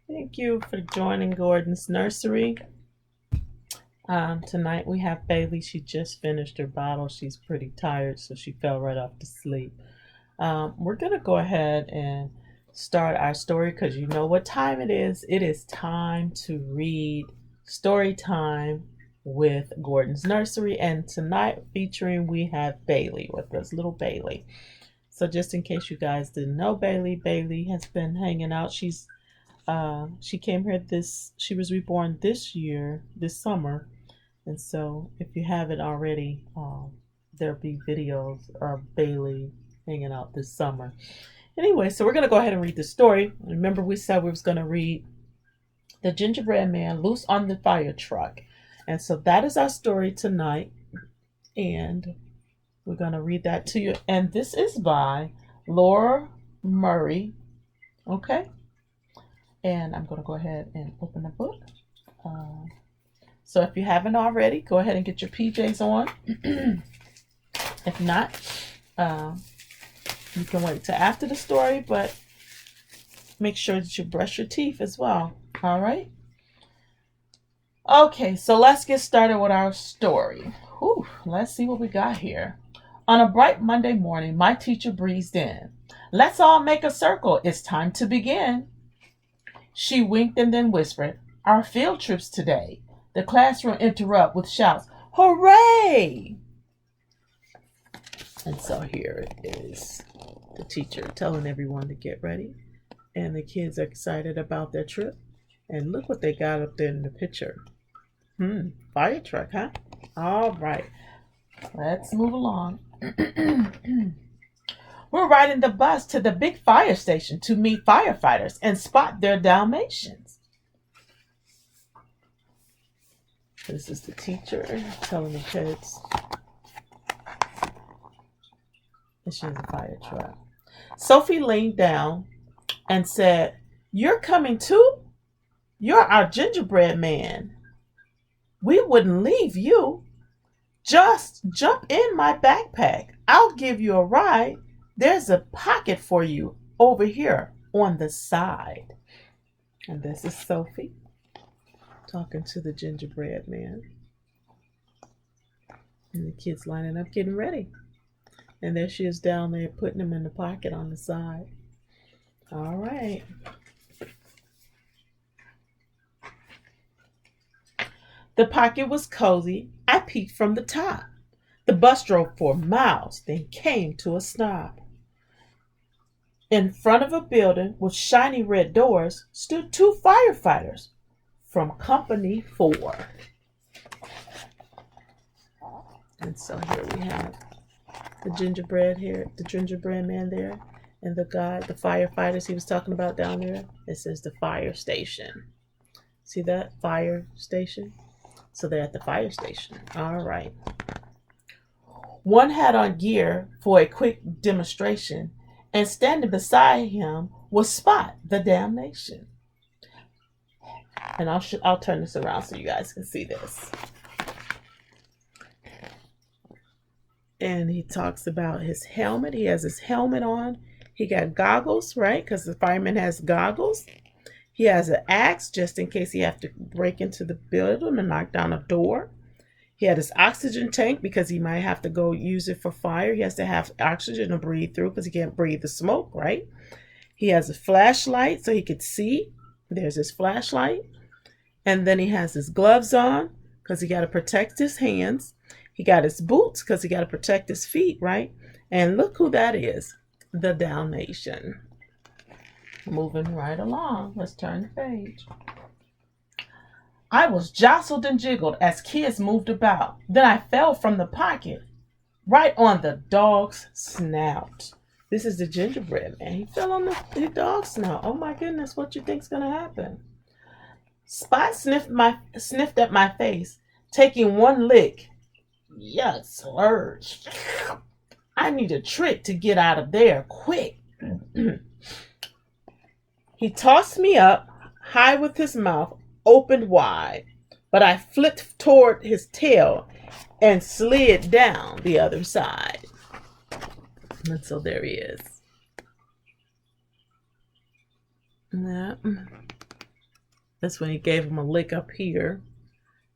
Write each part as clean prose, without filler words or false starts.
Thank you for joining Gordon's Nursery. Tonight we have Bailey. She just finished her bottle. She's pretty tired, so she fell right off to sleep. We're going to go ahead and start our story because you know what time it is. It is time to read story time with Gordon's Nursery. And tonight featuring we have Bailey with us, little Bailey. So just in case you guys didn't know Bailey has been hanging out. She came here she was reborn this year, this summer. And so if you haven't already, there'll be videos of Bailey hanging out this summer. Anyway, so we're going to go ahead and read the story. Remember we said we was going to read The Gingerbread Man Loose on the Fire Truck. And so that is our story tonight. And we're going to read that to you. And this is by Laura Murray. Okay? And I'm going to go ahead and open the book. So if you haven't already, go ahead and get your PJs on. If not, you can wait till after the story, but make sure that you brush your teeth as well. All right? Okay, so let's get started with our story. Whew, let's see what we got here. On a bright Monday morning, my teacher breezed in. Let's all make a circle. It's time to begin. She winked and then whispered, our field trips today. The classroom interrupted with shouts, hooray! And so here is the teacher telling everyone to get ready. And the kids are excited about their trip. And look what they got up there in the picture. Fire truck, huh? All right. Let's move along. We're riding the bus to the big fire station to meet firefighters and spot their Dalmatians. This is the teacher telling the kids. And she's a fire truck. Sophie leaned down and said, you're coming too? You're our gingerbread man. We wouldn't leave you. Just jump in my backpack. I'll give you a ride. There's a pocket for you over here on the side. And this is Sophie talking to the gingerbread man. And the kids lining up, getting ready. And there she is down there putting them in the pocket on the side. All right. The pocket was cozy. I peeked from the top. The bus drove for miles, then came to a stop. In front of a building with shiny red doors stood two firefighters from Company 4. And so here we have the gingerbread man there, and the firefighters he was talking about down there. It says the fire station. See that? Fire station. So they're at the fire station. All right. One had on gear for a quick demonstration, and standing beside him was Spot, the Damnation. And I'll turn this around so you guys can see this. And he talks about his helmet. He has his helmet on. He got goggles, right? Because the fireman has goggles. He has an axe just in case he have to break into the building and knock down a door. He had his oxygen tank because he might have to go use it for fire. He has to have oxygen to breathe through because he can't breathe the smoke, right? He has a flashlight so he could see. There's his flashlight. And then he has his gloves on because he got to protect his hands. He got his boots because he got to protect his feet, right? And look who that is, the Dalmatian. Moving right along. Let's turn the page. I was jostled and jiggled as kids moved about. Then I fell from the pocket right on the dog's snout. This is the gingerbread man. He fell on the dog's snout. Oh my goodness, what you think's gonna happen? Spot sniffed at my face, taking one lick. Yuck, slurge. I need a trick to get out of there quick. He tossed me up high with his mouth opened wide, but I flipped toward his tail and slid down the other side. And so there he is. Yeah. That's when he gave him a lick up here.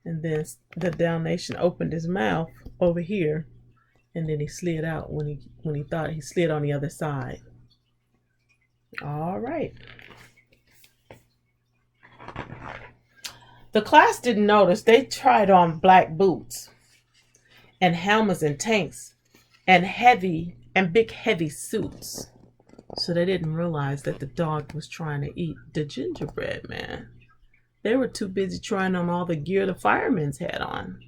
And then the Dalmatian opened his mouth over here. And then he slid out when he thought he slid on the other side. All right. The class didn't notice. They tried on black boots and helmets and tanks and big heavy suits. So they didn't realize that the dog was trying to eat the gingerbread man. They were too busy trying on all the gear the firemen's had on.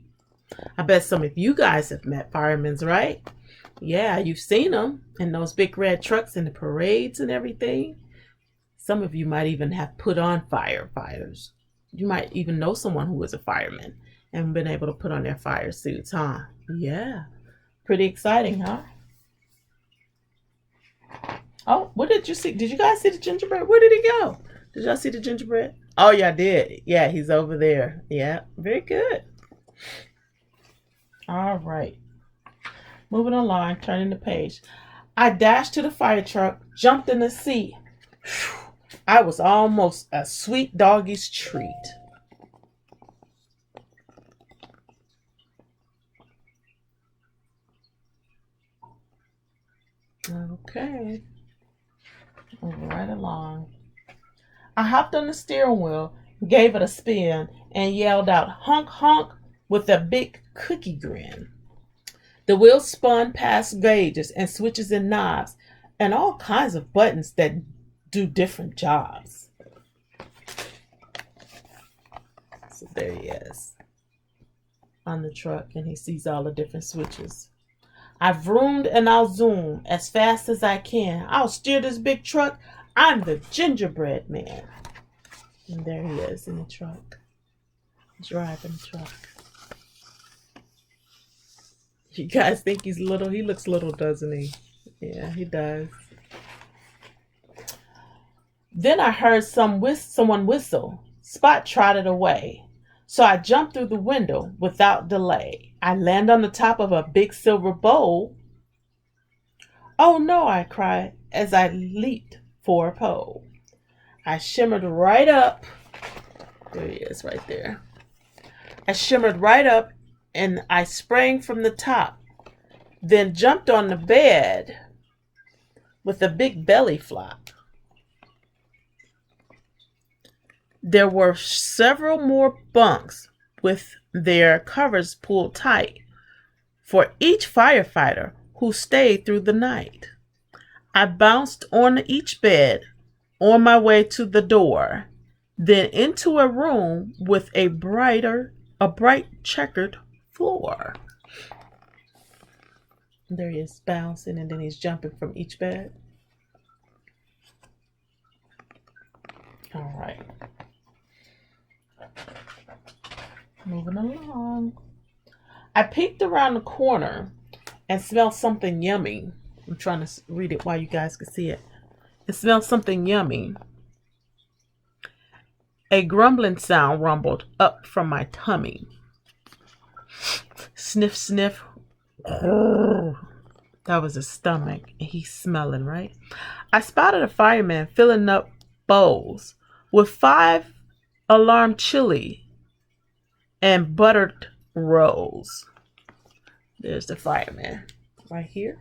I bet some of you guys have met firemen's, right? Yeah, you've seen them in those big red trucks in the parades and everything. Some of you might even have put on firefighters. You might even know someone who was a fireman and been able to put on their fire suits, huh? Yeah, pretty exciting, huh? Oh, what did you see? Did you guys see the gingerbread? Where did he go? Did y'all see the gingerbread? Oh, y'all did. Yeah, he's over there. Yeah, very good. All right. Moving along, turning the page. I dashed to the fire truck, jumped in the seat. I was almost a sweet doggy's treat. Okay. Moving right along. I hopped on the steering wheel, gave it a spin, and yelled out, honk, honk, with a big cookie grin. The wheel spun past gauges and switches and knobs and all kinds of buttons that do different jobs. So there he is on the truck, and he sees all the different switches. I vroomed and I'll zoom as fast as I can. I'll steer this big truck. I'm the gingerbread man. And there he is in the truck, driving the truck. You guys think he's little? He looks little, doesn't he? Yeah, he does. Then I heard someone whistle. Spot trotted away. So I jumped through the window without delay. I land on the top of a big silver bowl. Oh no, I cried as I leaped for a pole. I shimmered right up. There he is right there. I shimmered right up and I sprang from the top, then jumped on the bed with a big belly flop. There were several more bunks with their covers pulled tight for each firefighter who stayed through the night. I bounced on each bed on my way to the door, then into a room with a bright checkered floor. There he is bouncing, and then he's jumping from each bed. All right. Moving along. I peeked around the corner and smelled something yummy. I'm trying to read it while you guys can see it. It smelled something yummy. A grumbling sound rumbled up from my tummy. Sniff, sniff. Oh, that was his stomach. He's smelling, right? I spotted a fireman filling up bowls with 5 alarm chili and buttered rolls. There's the fireman right here.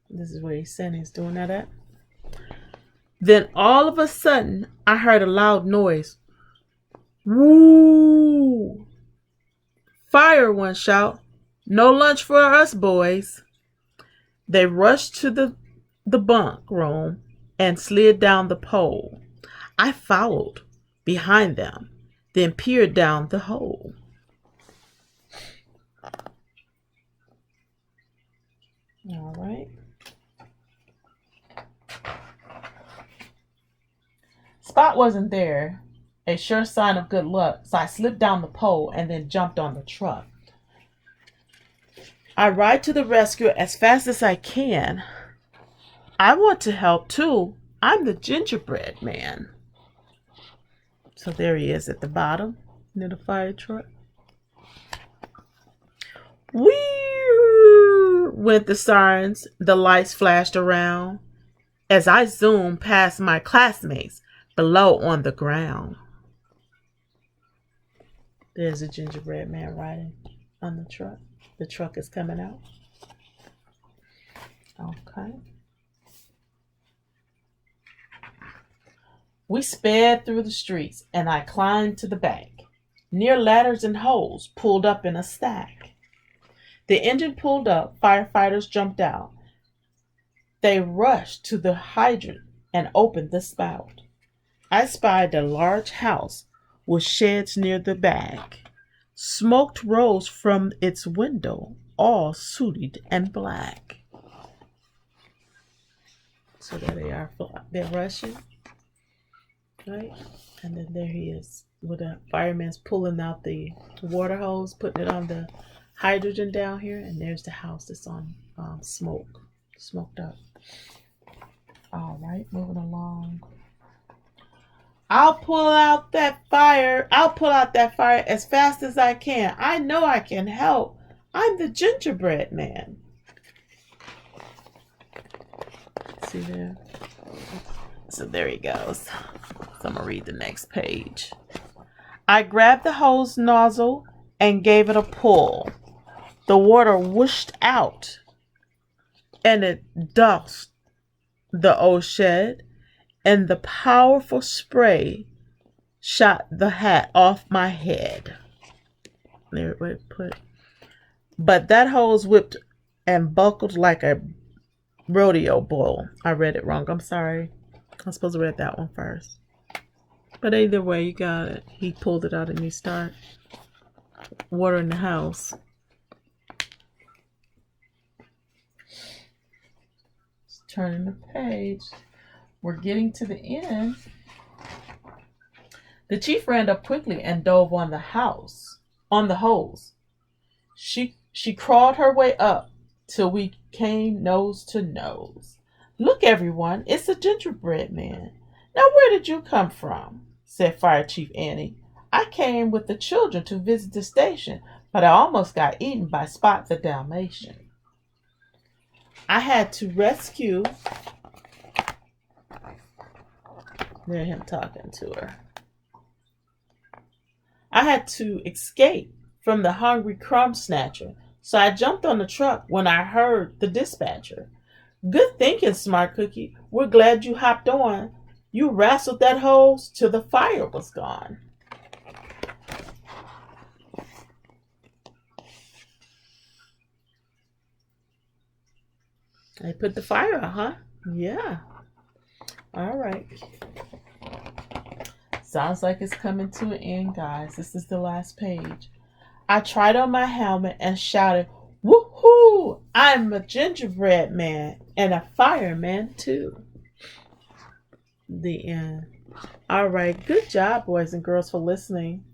This is where he's saying he's doing that at. Then all of a sudden, I heard a loud noise. Woo! Fire, one shout. No lunch for us, boys. They rushed to the bunk room and slid down the pole. I followed behind them, then peered down the hole. All right. Spot wasn't there, a sure sign of good luck, so I slipped down the pole and then jumped on the truck. I ride to the rescue as fast as I can. I want to help too. I'm the gingerbread man. So there he is at the bottom near the fire truck. Whee! Went the sirens. The lights flashed around as I zoomed past my classmates below on the ground. There's a gingerbread man riding on the truck. The truck is coming out. Okay. We sped through the streets, and I climbed to the back. Near ladders and hose pulled up in a stack. The engine pulled up, firefighters jumped out. They rushed to the hydrant and opened the spout. I spied a large house with sheds near the back. Smoke rose from its window, all sooted and black. So there they are. They're rushing. Right? And then there he is with the fireman's pulling out the water hose, putting it on the hydrogen down here. And there's the house that's on smoked up. All right, moving along. I'll pull out that fire as fast as I can. I know I can help. I'm the gingerbread man. See there? So there he goes. So I'm going to read the next page. I grabbed the hose nozzle and gave it a pull. The water whooshed out and it doused the old shed, and the powerful spray shot the hat off my head. There it put. But that hose whipped and buckled like a rodeo bull. I read it wrong. I'm sorry. I'm supposed to read that one first. But either way, you got it. He pulled it out and you start watering the house. Just turning the page. We're getting to the end. The chief ran up quickly and dove on the hose. She crawled her way up till we came nose to nose. Look, everyone, it's a gingerbread man. Now, where did you come from? Said Fire Chief Annie. I came with the children to visit the station, but I almost got eaten by Spot the Dalmatian. I had to rescue. There's him talking to her. I had to escape from the hungry crumb snatcher, so I jumped on the truck when I heard the dispatcher. Good thinking, Smart Cookie. We're glad you hopped on. You wrestled that hose till the fire was gone. They put the fire out, huh? Yeah. All right. Sounds like it's coming to an end, guys. This is the last page. I tried on my helmet and shouted, "Woohoo! I'm a gingerbread man and a fireman too." The end. All right. Good job, boys and girls, for listening.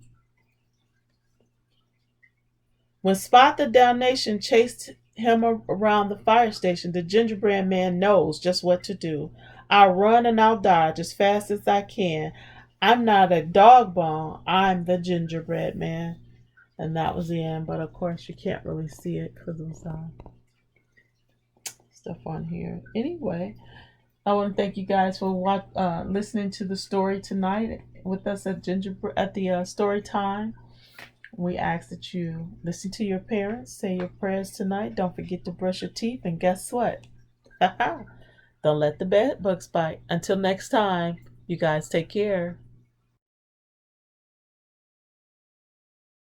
When Spot the Dalmatian chased him around the fire station, the gingerbread man knows just what to do. I'll run and I'll dodge as fast as I can. I'm not a dog bone. I'm the gingerbread man. And that was the end. But of course, you can't really see it because of some stuff on here. Anyway, I want to thank you guys for listening to the story tonight with us at the story time. We ask that you listen to your parents, say your prayers tonight. Don't forget to brush your teeth. And guess what? Don't let the bed bugs bite. Until next time, you guys take care.